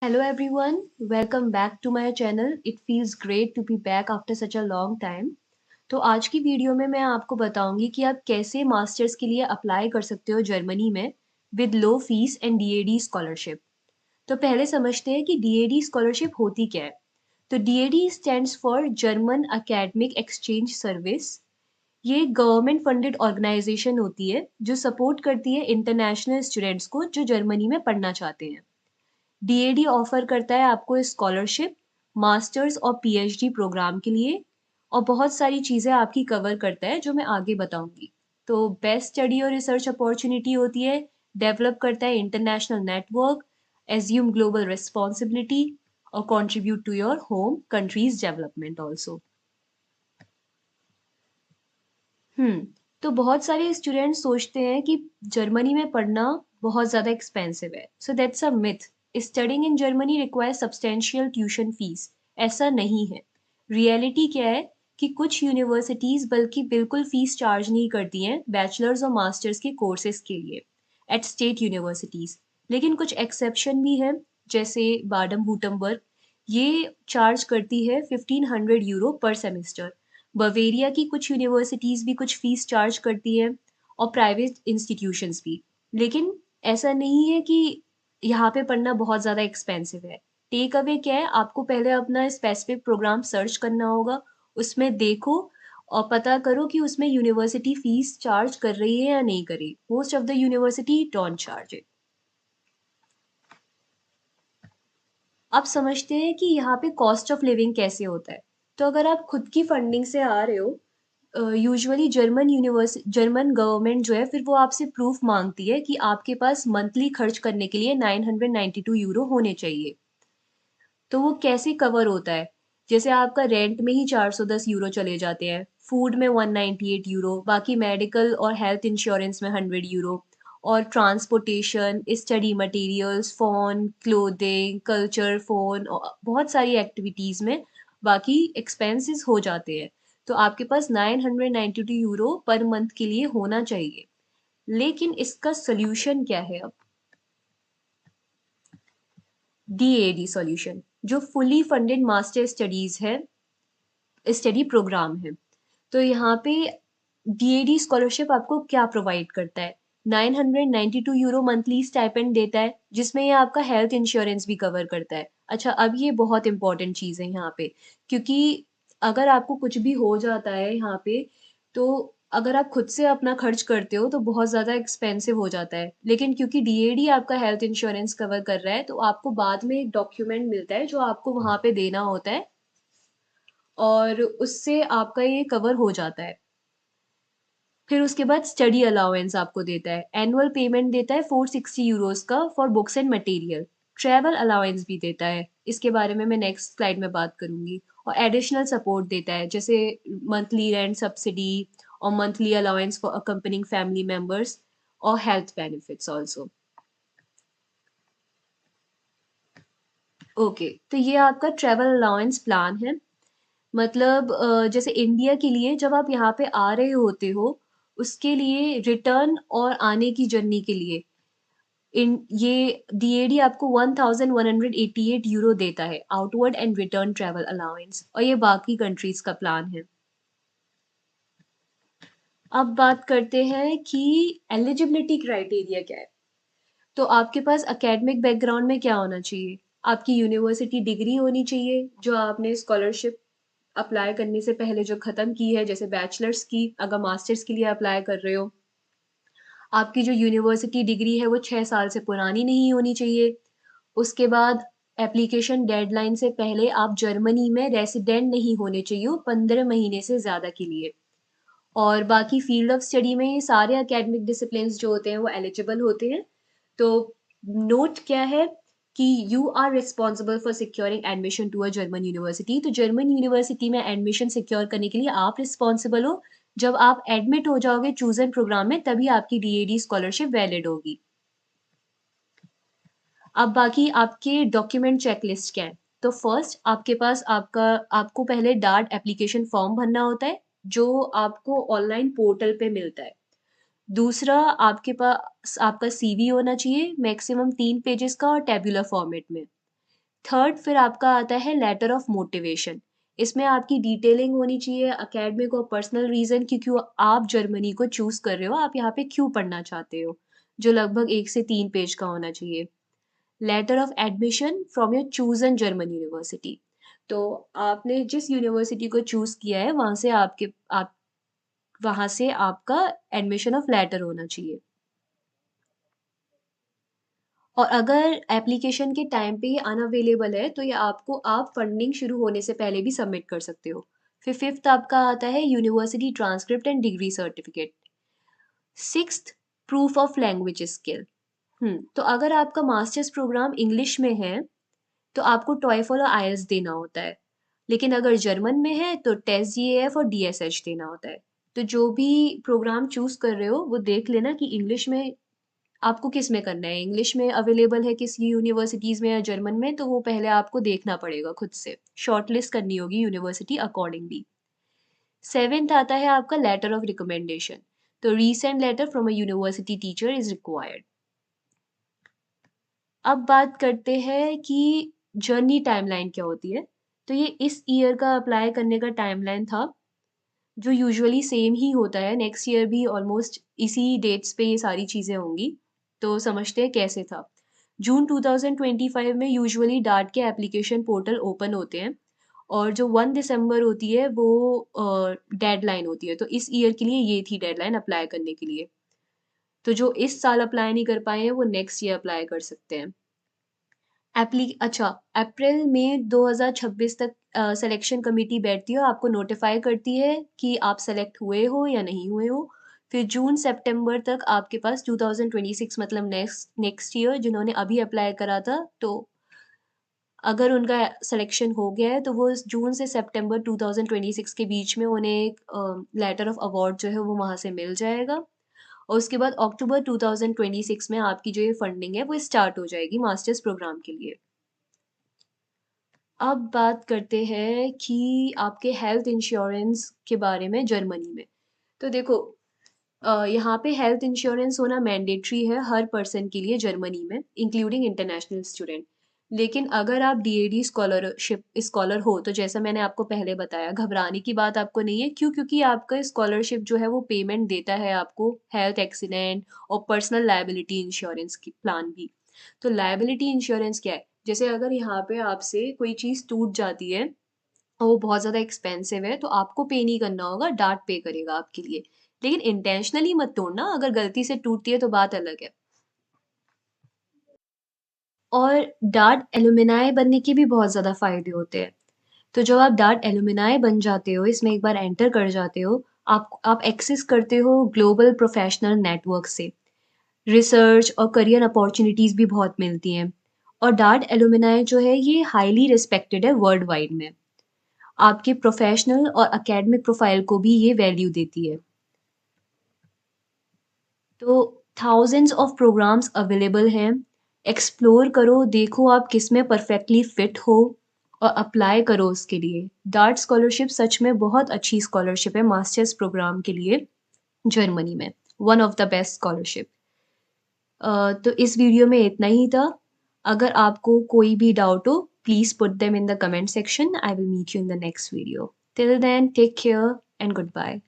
Hello everyone, welcome back to my channel. It feels great to be back after such a long time. तो आज की video में मैं आपको बताऊंगी कि आप कैसे मास्टर्स के लिए अप्लाई कर सकते हो जर्मनी में with low fees and DAAD scholarship. तो पहले समझते हैं कि डीएडी स्कॉलरशिप होती क्या है। तो DAAD stands for German academic exchange service. ये एक गवर्नमेंट फंडेड ऑर्गेनाइजेशन होती है जो सपोर्ट करती है इंटरनेशनल स्टूडेंट्स को जो जर्मनी में पढ़ना चाहते हैं। डीएडी ऑफर करता है आपको स्कॉलरशिप, मास्टर्स और पीएचडी प्रोग्राम के लिए और बहुत सारी चीज़ें आपकी कवर करता है जो मैं आगे बताऊंगी। तो बेस्ट स्टडी और रिसर्च अपॉर्चुनिटी होती है, डेवलप करता है international network, assume global responsibility और contribute to your home country's development also. Hmm तो बहुत सारे स्टूडेंट सोचते हैं कि जर्मनी में पढ़ना बहुत ज़्यादा एक्सपेंसिव है। So that's a myth. Studying in Germany require substantial tuition fees. ऐसा नहीं है। रियलिटी क्या है कि कुछ यूनिवर्सिटीज़ बल्कि बिल्कुल फीस चार्ज नहीं करती हैं बैचलर्स और मास्टर्स के कोर्सेज के लिए एट स्टेट यूनिवर्सिटीज़। लेकिन कुछ एक्सेप्शन भी हैं, जैसे बाडम वुटमबर्ग। ये चार्ज करती है 1500 यूरो पर सेमेस्टर। बवेरिया की कुछ यूनिवर्सिटीज़ भी कुछ फीस चार्ज करती हैं और प्राइवेट इंस्टीट्यूशंस भी। लेकिन ऐसा नहीं है कि यहाँ पे पढ़ना बहुत ज़्यादा एक्सपेंसिव है। टेक अवे क्या है, आपको पहले अपना स्पेसिफिक प्रोग्राम सर्च करना होगा, उसमें देखो और पता करो कि उसमें यूनिवर्सिटी फीस चार्ज कर रही है या नहीं कर रही। Most of the university don't charge it. आप समझते हैं कि यहाँ पे कॉस्ट ऑफ लिविंग कैसे होता है। तो अगर आप खुद की फंडिंग से आ रहे हो, यूजुअली जर्मन गवर्नमेंट जो है फिर वो आपसे प्रूफ मांगती है कि आपके पास मंथली खर्च करने के लिए 992 यूरो होने चाहिए। तो वो कैसे कवर होता है, जैसे आपका रेंट में ही 410 यूरो चले जाते हैं, फूड में 198 यूरो, बाकी मेडिकल और हेल्थ इंश्योरेंस में 100 यूरो, और transportation, study materials, phone, clothing, culture, phone, बहुत सारी एक्टिविटीज़ में बाकी एक्सपेंसेस हो जाते हैं। तो आपके पास 992 यूरो पर मंथ के लिए होना चाहिए। लेकिन इसका सोल्यूशन क्या है अब? डीएडी सॉल्यूशन, जो फुली फंडेड मास्टर स्टडीज है, स्टडी प्रोग्राम है। तो यहाँ पे डीएडी स्कॉलरशिप आपको क्या प्रोवाइड करता है? 992 यूरो मंथली स्टाइपेंड देता है, जिसमें ये आपका हेल्थ इंश्योरेंस भी कवर करता है। अच्छा, अब ये बहुत इंपॉर्टेंट चीज़ है यहाँ पे, क्योंकि अगर आपको कुछ भी हो जाता है यहाँ पे, तो अगर आप खुद से अपना खर्च करते हो तो बहुत ज़्यादा एक्सपेंसिव हो जाता है। लेकिन क्योंकि डीएडी आपका हेल्थ इंश्योरेंस कवर कर रहा है, तो आपको बाद में एक डॉक्यूमेंट मिलता है जो आपको वहाँ पे देना होता है और उससे आपका ये कवर हो जाता है। फिर उसके बाद स्टडी अलाउंस आपको देता है, एनुअल पेमेंट देता है 460 यूरोस का for books and material. Travel allowance भी देता है, इसके बारे में मैं नेक्स्ट स्लाइड में बात करूंगी। और एडिशनल सपोर्ट देता है, जैसे मंथली रेंट सब्सिडी और monthly allowance for accompanying family members और हेल्थ बेनिफिट्स ऑल्सो। ओके, तो ये आपका ट्रैवल अलाउंस प्लान है। मतलब जैसे इंडिया के लिए जब आप यहाँ पे आ रहे होते हो, उसके लिए रिटर्न और आने की जर्नी के लिए इन ये डीएडी आपको 1188 यूरो देता है, outward and return travel allowance, और ये बाकी कंट्रीज का प्लान है। अब बात करते हैं कि एलिजिबिलिटी क्राइटेरिया क्या है। तो आपके पास एकेडमिक बैकग्राउंड में क्या होना चाहिए? आपकी यूनिवर्सिटी डिग्री होनी चाहिए जो आपने स्कॉलरशिप अप्लाई करने से पहले जो ख़त्म की है, जैसे बैचलर्स की, अगर मास्टर्स के लिए अप्लाई कर रहे हो। आपकी जो यूनिवर्सिटी डिग्री है वो 6 साल से पुरानी नहीं होनी चाहिए। उसके बाद एप्लीकेशन डेडलाइन से पहले आप जर्मनी में रेसिडेंट नहीं होने चाहिए 15 महीने से ज़्यादा के लिए। और बाकी फील्ड ऑफ स्टडी में ये सारे एकेडमिक डिसिप्लिन्स जो होते हैं वो एलिजिबल होते हैं। तो नोट क्या है कि you are responsible for securing admission to a German university. तो जर्मन यूनिवर्सिटी में एडमिशन सिक्योर करने के लिए आप रिस्पॉन्सिबल हो। जब आप एडमिट हो जाओगे चूजन प्रोग्राम में, तभी आपकी डीएडी स्कॉलरशिप वैलिड होगी। अब बाकी आपके डॉक्यूमेंट चेकलिस्ट क्या है? तो फर्स्ट आपके पास आपको पहले डार्ट एप्लीकेशन फॉर्म भरना होता है, जो आपको ऑनलाइन पोर्टल पे मिलता है। दूसरा, आपके पास आपका सीवी होना चाहिए, मैक्सिमम 3 पेजेस का और टेबुलर फॉर्मेट में। थर्ड फिर आपका आता है लेटर ऑफ मोटिवेशन। इसमें आपकी डिटेलिंग होनी चाहिए एकेडमिक और पर्सनल रीज़न कि क्यों आप जर्मनी को चूज़ कर रहे हो, आप यहाँ पे क्यों पढ़ना चाहते हो, जो लगभग 1 से 3 पेज का होना चाहिए। Letter of admission from your chosen German university. तो आपने जिस यूनिवर्सिटी को चूज़ किया है वहाँ से आपका एडमिशन ऑफ लेटर होना चाहिए। और अगर एप्लीकेशन के टाइम पे ये अनअवेलेबल है, तो ये आप फंडिंग शुरू होने से पहले भी सबमिट कर सकते हो। फिर फिफ्थ आपका आता है university transcript and degree certificate. Sixth proof of language skill. तो अगर आपका मास्टर्स प्रोग्राम इंग्लिश में है, तो आपको टॉयफल और आइल्स देना होता है। लेकिन अगर जर्मन में है, तो टेस्ट जीएएफ और डीएसएच देना होता है। तो जो भी प्रोग्राम चूज़ कर रहे हो, वो देख लेना कि इंग्लिश में आपको किस में करना है, इंग्लिश में अवेलेबल है किसी यूनिवर्सिटीज़ में या जर्मन में, तो वो पहले आपको देखना पड़ेगा खुद से, शॉर्टलिस्ट करनी होगी यूनिवर्सिटी अकॉर्डिंगली। सेवेंथ आता है आपका लेटर ऑफ रिकमेंडेशन। तो recent letter from a university teacher is required. अब बात करते हैं कि जर्नी टाइमलाइन क्या होती है। तो ये इस ईयर का अप्लाई करने का टाइमलाइन था, जो यूजुअली सेम ही होता है, नेक्स्ट ईयर भी ऑलमोस्ट इसी डेट्स पे ये सारी चीज़ें होंगी। तो समझते हैं कैसे था। जून 2025 में यूजुअली डार्ट के एप्लीकेशन पोर्टल ओपन होते हैं, और जो 1 दिसंबर होती है वो डेडलाइन होती है। तो इस ईयर के लिए ये थी डेडलाइन अप्लाई करने के लिए। तो जो इस साल अप्लाई नहीं कर पाए हैं, वो नेक्स्ट ईयर अप्लाई कर सकते हैं। अप्रैल में 2026 तक सिलेक्शन कमेटी बैठती है और आपको नोटिफाई करती है कि आप सेलेक्ट हुए हो या नहीं हुए हो। फिर जून सितंबर तक आपके पास 2026 मतलब नेक्स्ट ईयर जिन्होंने अभी अप्लाई करा था, तो अगर उनका सिलेक्शन हो गया है, तो वो जून से सितंबर 2026 के बीच में उन्हें एक लेटर ऑफ अवार्ड जो है वो वहाँ से मिल जाएगा। और उसके बाद अक्टूबर 2026 में आपकी जो ये फंडिंग है वो स्टार्ट हो जाएगी मास्टर्स प्रोग्राम के लिए। अब बात करते हैं कि आपके हेल्थ इंश्योरेंस के बारे में जर्मनी में। तो देखो, यहाँ पे हेल्थ इंश्योरेंस होना मैंडेटरी है हर पर्सन के लिए जर्मनी में, इंक्लूडिंग इंटरनेशनल स्टूडेंट। लेकिन अगर आप डीएडी स्कॉलर हो, तो जैसा मैंने आपको पहले बताया, घबराने की बात आपको नहीं है। क्यों? क्योंकि आपका स्कॉलरशिप जो है वो पेमेंट देता है आपको हेल्थ एक्सीडेंट और पर्सनल लायबिलिटी इंश्योरेंस की प्लान भी। तो लायबिलिटी इंश्योरेंस क्या है? जैसे अगर यहाँ पे आपसे कोई चीज़ टूट जाती है और वो बहुत ज़्यादा एक्सपेंसिव है, तो आपको पे नहीं करना होगा, डार्ट पे करेगा आपके लिए। लेकिन इंटेंशनली मत तोड़ना, अगर गलती से टूटती है तो बात अलग है। और डार्ट एलुमनाई बनने के भी बहुत ज़्यादा फ़ायदे होते हैं। तो जब आप डार्ट एलुमनाई बन जाते हो, इसमें एक बार एंटर कर जाते हो, आप एक्सेस करते हो ग्लोबल प्रोफ़ेशनल नेटवर्क से। रिसर्च और करियर अपॉर्च्युनिटीज़ भी बहुत मिलती हैं। और डार्ट एलुमनाई जो है ये हाईली रिस्पेक्टेड है वर्ल्ड वाइड में। आपके प्रोफ़ेशनल और एकेडमिक प्रोफ़ाइल को भी ये वैल्यू देती है। तो थाउज़ेंड्स ऑफ प्रोग्राम्स अवेलेबल हैं। एक्सप्लोर करो, देखो आप किस में परफेक्टली फिट हो और अप्लाई करो उसके लिए। डार्ट स्कॉलरशिप सच में बहुत अच्छी स्कॉलरशिप है मास्टर्स प्रोग्राम के लिए जर्मनी में। One of the best scholarship. तो इस वीडियो में इतना ही था। अगर आपको कोई भी डाउट हो, please put them in the comment section. I will meet you in the next video. Till then take care and good bye.